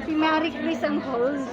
si Mary Chris ang host.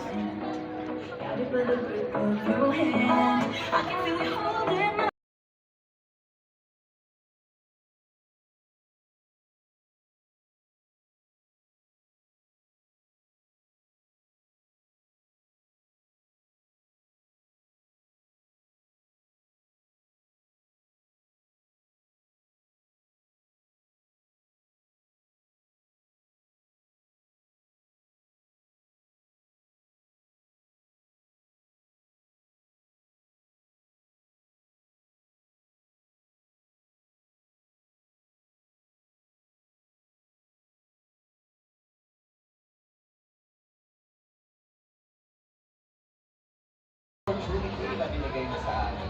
Opportunity na binigay mo sa amin.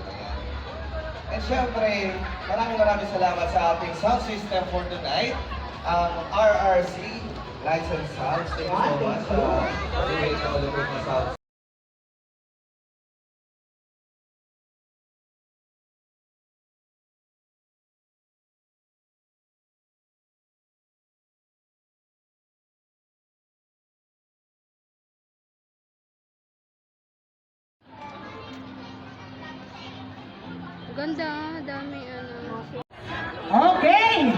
And syempre, maraming salamat sa ating sound system for tonight. RRC Licensed Sounds. Thank you so much for the sound. Ganda, dami Okay!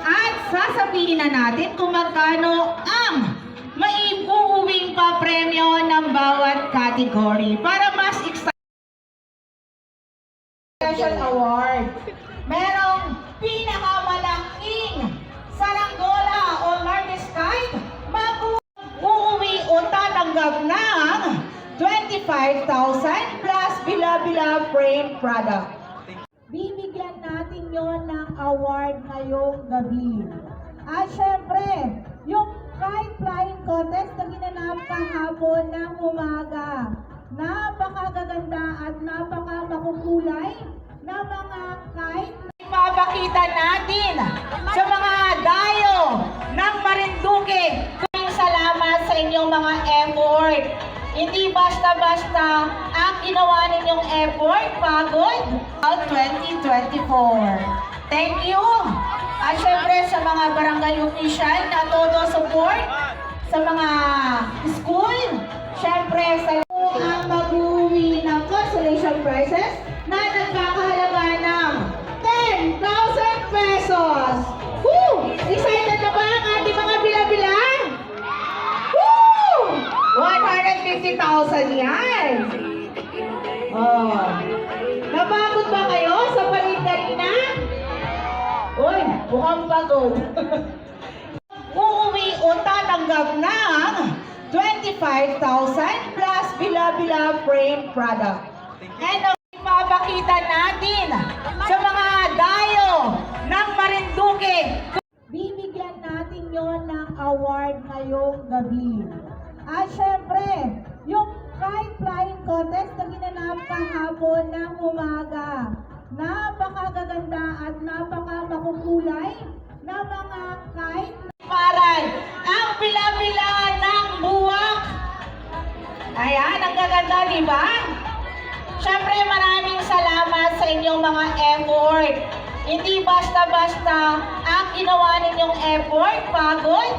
At sasabihin na natin kung magkano ang maiuuwing pa premyo ng bawat category para mas special award. Merong pinakamalaking saranggola o largest kite, mag-uuwi o tatanggap ng 25,000 plus Bila-Bila frame product. Bibigyan natin yon ng award ngayong gabi. At syempre, yung kite flying contest na ginanap kahapon ng umaga. Napakagaganda at napakamakukulay na mga kite. Ipapakita natin sa mga dayo ng Marinduque. Salamat sa inyong mga effort. Hindi basta-basta ang ginawa ninyong effort, pagod, 2024. Thank you! At syempre sa mga barangay official na todo support, sa mga school, syempre sa ang mag-uwi ng consolation prizes na nagkakahalaga ng 10,000 pesos. Woo! Excited na ba ang ating mga bila-bilang? 150,000 yan. Oh. Napagod ba kayo sa paligdarina? Uy, mukhang pagod. Uuwi o tatanggap ng 25,000 plus Bila-Bila frame product. And ipapakita natin sa mga dayo ng Marinduque. Bibigyan natin yon ng award ngayong gabi. At syempre, yung kite flying contest na ginanap kahapon ng umaga. Napakagaganda at napakamakukulay na mga kite. Paral, ang Bila-Bila ng buwak. Ayan, ang gaganda, di ba? Syempre, maraming salamat sa inyong mga effort. Hindi basta-basta ang ginawa ninyong effort, pagod,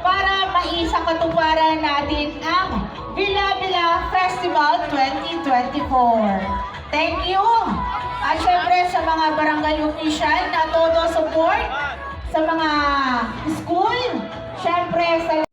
para maisa katuparan natin ang Bila-Bila Festival 2024. Thank you! At syempre sa mga barangay official na todo support, sa mga school, syempre sa